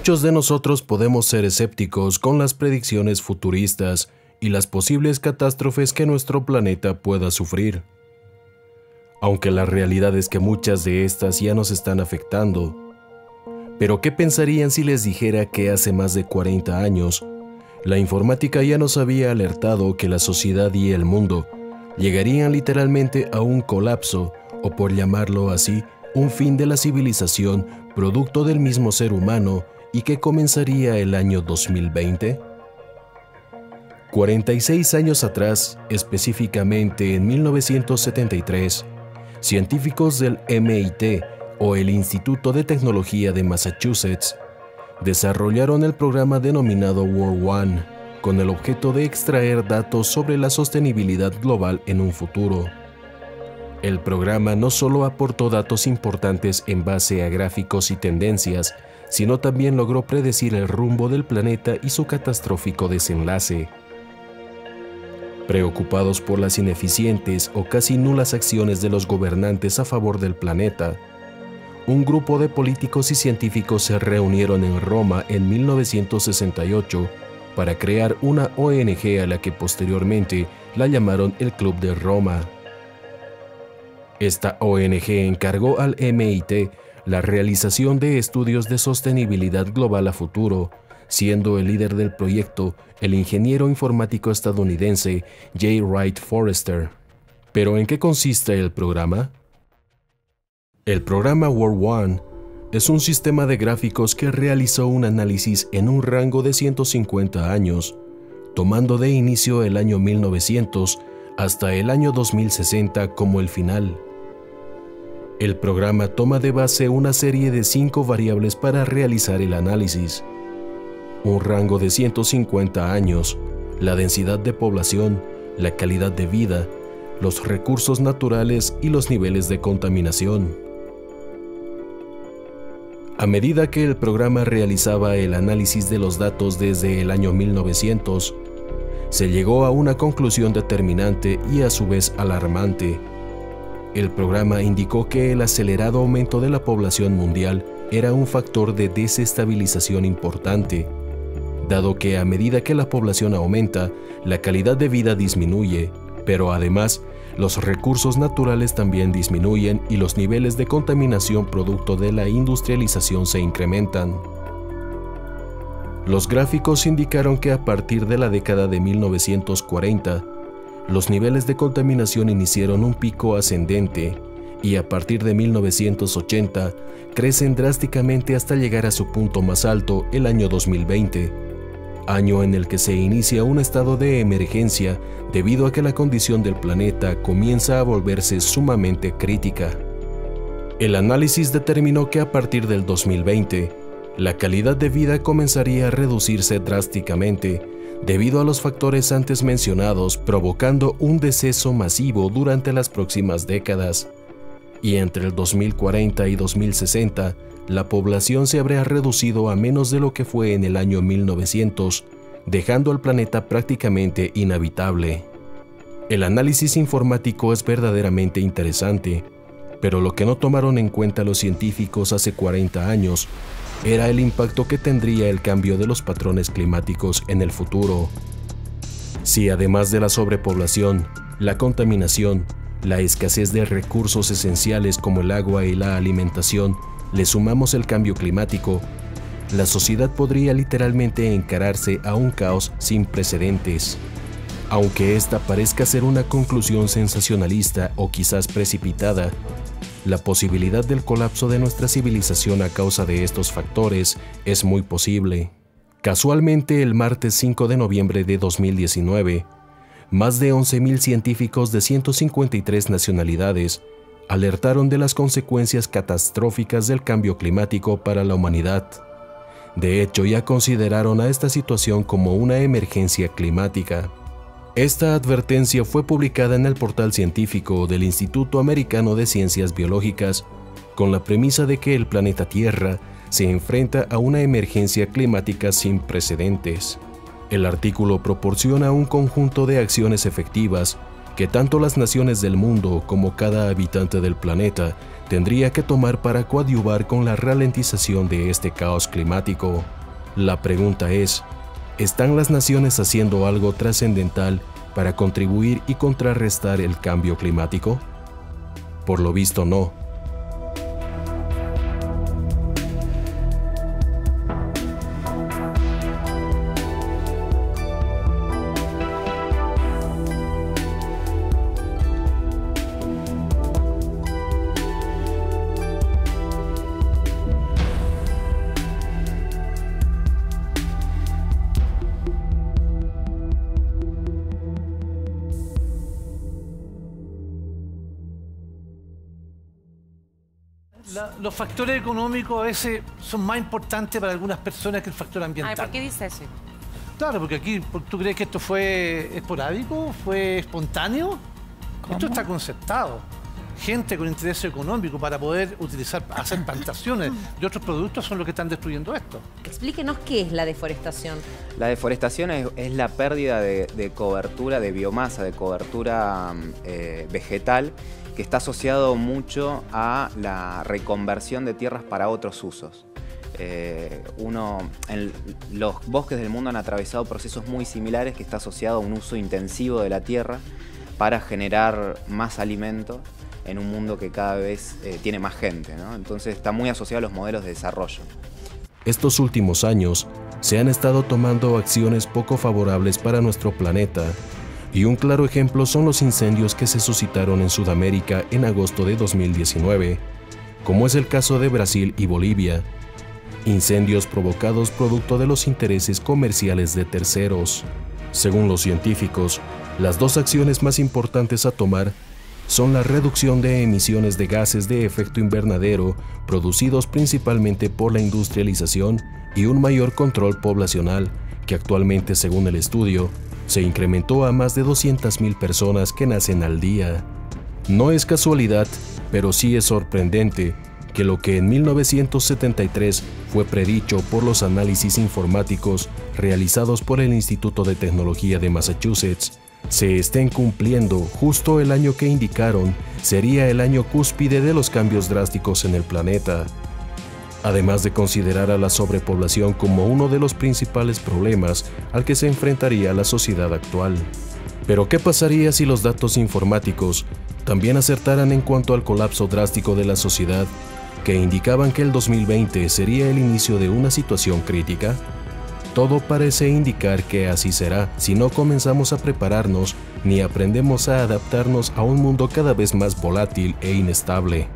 Muchos de nosotros podemos ser escépticos con las predicciones futuristas y las posibles catástrofes que nuestro planeta pueda sufrir. Aunque la realidad es que muchas de estas ya nos están afectando. Pero ¿qué pensarían si les dijera que hace más de 40 años, la informática ya nos había alertado que la sociedad y el mundo llegarían literalmente a un colapso, o por llamarlo así, un fin de la civilización producto del mismo ser humano y que comenzaría el año 2020? 46 años atrás, específicamente en 1973, científicos del MIT o el Instituto de Tecnología de Massachusetts desarrollaron el programa denominado World One con el objeto de extraer datos sobre la sostenibilidad global en un futuro. El programa no solo aportó datos importantes en base a gráficos y tendencias, sino también logró predecir el rumbo del planeta y su catastrófico desenlace. Preocupados por las ineficientes o casi nulas acciones de los gobernantes a favor del planeta, un grupo de políticos y científicos se reunieron en Roma en 1968 para crear una ONG a la que posteriormente la llamaron el Club de Roma. Esta ONG encargó al MIT la realización de estudios de sostenibilidad global a futuro, siendo el líder del proyecto el ingeniero informático estadounidense J. Wright Forrester. ¿Pero en qué consiste el programa? El programa World One es un sistema de gráficos que realizó un análisis en un rango de 150 años, tomando de inicio el año 1900 hasta el año 2060 como el final. El programa toma de base una serie de 5 variables para realizar el análisis: un rango de 150 años, la densidad de población, la calidad de vida, los recursos naturales y los niveles de contaminación. A medida que el programa realizaba el análisis de los datos desde el año 1900, se llegó a una conclusión determinante y a su vez alarmante. El programa indicó que el acelerado aumento de la población mundial era un factor de desestabilización importante, dado que a medida que la población aumenta, la calidad de vida disminuye, pero además, los recursos naturales también disminuyen y los niveles de contaminación producto de la industrialización se incrementan. Los gráficos indicaron que a partir de la década de 1940, los niveles de contaminación iniciaron un pico ascendente y a partir de 1980 crecen drásticamente hasta llegar a su punto más alto el año 2020, año en el que se inicia un estado de emergencia debido a que la condición del planeta comienza a volverse sumamente crítica. El análisis determinó que a partir del 2020, la calidad de vida comenzaría a reducirse drásticamente debido a los factores antes mencionados, provocando un deceso masivo durante las próximas décadas. Y entre el 2040 y 2060, la población se habría reducido a menos de lo que fue en el año 1900, dejando al planeta prácticamente inhabitable. El análisis informático es verdaderamente interesante, pero lo que no tomaron en cuenta los científicos hace 40 años era el impacto que tendría el cambio de los patrones climáticos en el futuro. Si además de la sobrepoblación, la contaminación, la escasez de recursos esenciales como el agua y la alimentación, le sumamos el cambio climático, la sociedad podría literalmente encararse a un caos sin precedentes. Aunque esta parezca ser una conclusión sensacionalista o quizás precipitada, la posibilidad del colapso de nuestra civilización a causa de estos factores es muy posible. Casualmente, el martes 5 de noviembre de 2019, más de 11.000 científicos de 153 nacionalidades alertaron de las consecuencias catastróficas del cambio climático para la humanidad. De hecho, ya consideraron a esta situación como una emergencia climática. Esta advertencia fue publicada en el portal científico del Instituto Americano de Ciencias Biológicas, con la premisa de que el planeta Tierra se enfrenta a una emergencia climática sin precedentes. El artículo proporciona un conjunto de acciones efectivas que tanto las naciones del mundo como cada habitante del planeta tendría que tomar para coadyuvar con la ralentización de este caos climático. La pregunta es, ¿están las naciones haciendo algo trascendental para contribuir y contrarrestar el cambio climático? Por lo visto no. Los factores económicos a veces son más importantes para algunas personas que el factor ambiental. ¿Por qué dice eso? Claro, porque aquí, ¿tú crees que esto fue esporádico? ¿Fue espontáneo? ¿Cómo? Esto está concertado. Gente con interés económico para poder hacer plantaciones de otros productos son los que están destruyendo esto. Explíquenos qué es la deforestación. La deforestación es la pérdida de cobertura, de biomasa, de cobertura vegetal, que está asociado mucho a la reconversión de tierras para otros usos. Los bosques del mundo han atravesado procesos muy similares que está asociado a un uso intensivo de la tierra para generar más alimento en un mundo que cada vez tiene más gente, ¿no? Entonces está muy asociado a los modelos de desarrollo. Estos últimos años se han estado tomando acciones poco favorables para nuestro planeta, y un claro ejemplo son los incendios que se suscitaron en Sudamérica en agosto de 2019, como es el caso de Brasil y Bolivia. Incendios provocados producto de los intereses comerciales de terceros. Según los científicos, las dos acciones más importantes a tomar son la reducción de emisiones de gases de efecto invernadero producidos principalmente por la industrialización y un mayor control poblacional que actualmente, según el estudio, se incrementó a más de 200.000 personas que nacen al día. No es casualidad, pero sí es sorprendente que lo que en 1973 fue predicho por los análisis informáticos realizados por el Instituto de Tecnología de Massachusetts se estén cumpliendo justo el año que indicaron sería el año cúspide de los cambios drásticos en el planeta. Además de considerar a la sobrepoblación como uno de los principales problemas al que se enfrentaría la sociedad actual. Pero ¿qué pasaría si los datos informáticos también acertaran en cuanto al colapso drástico de la sociedad, que indicaban que el 2020 sería el inicio de una situación crítica? Todo parece indicar que así será si no comenzamos a prepararnos ni aprendemos a adaptarnos a un mundo cada vez más volátil e inestable.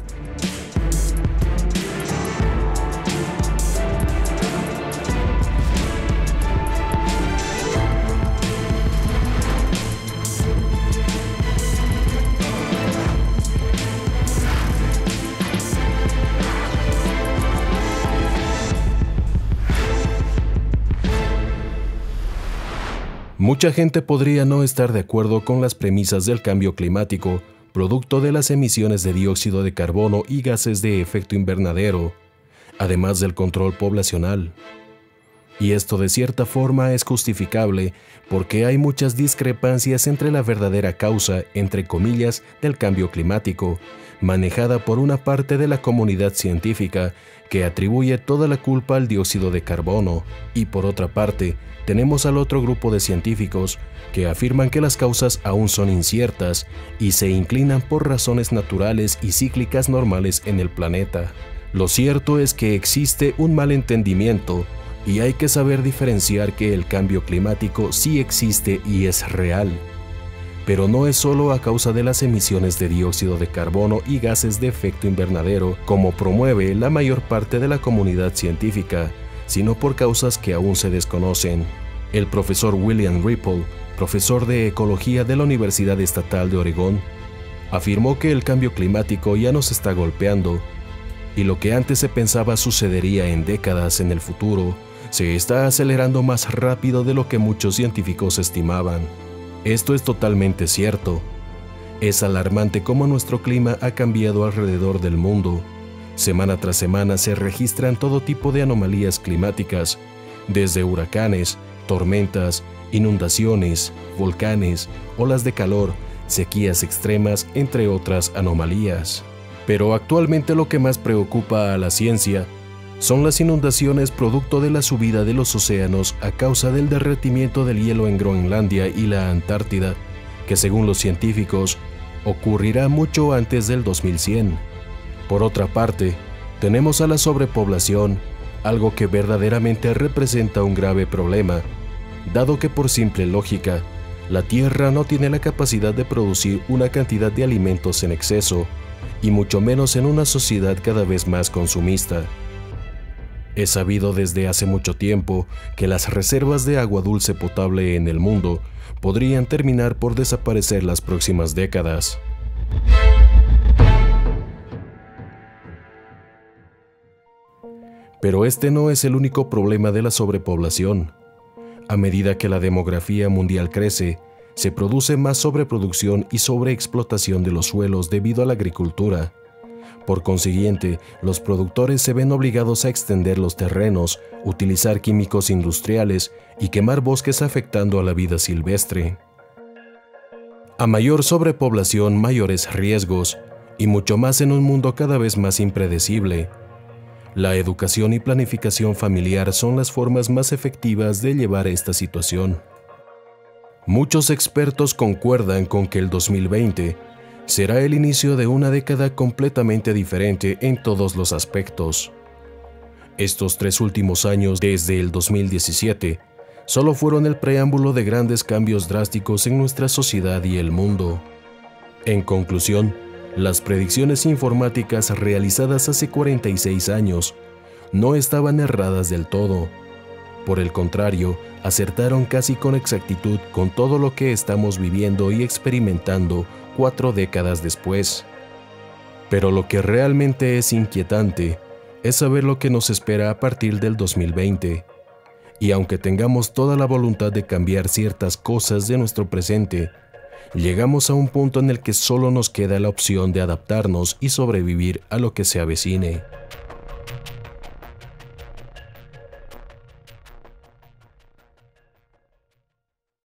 Mucha gente podría no estar de acuerdo con las premisas del cambio climático, producto de las emisiones de dióxido de carbono y gases de efecto invernadero, además del control poblacional. Y esto de cierta forma es justificable porque hay muchas discrepancias entre la verdadera causa, entre comillas, del cambio climático, manejada por una parte de la comunidad científica que atribuye toda la culpa al dióxido de carbono, y por otra parte, tenemos al otro grupo de científicos que afirman que las causas aún son inciertas y se inclinan por razones naturales y cíclicas normales en el planeta. Lo cierto es que existe un malentendimiento y hay que saber diferenciar que el cambio climático sí existe y es real. Pero no es solo a causa de las emisiones de dióxido de carbono y gases de efecto invernadero, como promueve la mayor parte de la comunidad científica, sino por causas que aún se desconocen. El profesor William Ripple, profesor de Ecología de la Universidad Estatal de Oregón, afirmó que el cambio climático ya nos está golpeando, y lo que antes se pensaba sucedería en décadas en el futuro, se está acelerando más rápido de lo que muchos científicos estimaban. Esto es totalmente cierto. Es alarmante cómo nuestro clima ha cambiado alrededor del mundo. Semana tras semana se registran todo tipo de anomalías climáticas, desde huracanes, tormentas, inundaciones, volcanes, olas de calor, sequías extremas, entre otras anomalías. Pero actualmente lo que más preocupa a la ciencia son las inundaciones producto de la subida de los océanos a causa del derretimiento del hielo en Groenlandia y la Antártida, que según los científicos ocurrirá mucho antes del 2100. Por otra parte, tenemos a la sobrepoblación, algo que verdaderamente representa un grave problema, dado que por simple lógica, la Tierra no tiene la capacidad de producir una cantidad de alimentos en exceso, y mucho menos en una sociedad cada vez más consumista. Es sabido desde hace mucho tiempo que las reservas de agua dulce potable en el mundo podrían terminar por desaparecer las próximas décadas. Pero este no es el único problema de la sobrepoblación. A medida que la demografía mundial crece, se produce más sobreproducción y sobreexplotación de los suelos debido a la agricultura. Por consiguiente, los productores se ven obligados a extender los terrenos, utilizar químicos industriales y quemar bosques afectando a la vida silvestre. A mayor sobrepoblación, mayores riesgos, y mucho más en un mundo cada vez más impredecible. La educación y planificación familiar son las formas más efectivas de llevar esta situación. Muchos expertos concuerdan con que el 2020 será el inicio de una década completamente diferente en todos los aspectos. Estos 3 últimos años, desde el 2017, solo fueron el preámbulo de grandes cambios drásticos en nuestra sociedad y el mundo. En conclusión, las predicciones informáticas realizadas hace 46 años no estaban erradas del todo. Por el contrario, acertaron casi con exactitud con todo lo que estamos viviendo y experimentando 4 décadas después. Pero lo que realmente es inquietante es saber lo que nos espera a partir del 2020. Y aunque tengamos toda la voluntad de cambiar ciertas cosas de nuestro presente, llegamos a un punto en el que solo nos queda la opción de adaptarnos y sobrevivir a lo que se avecine.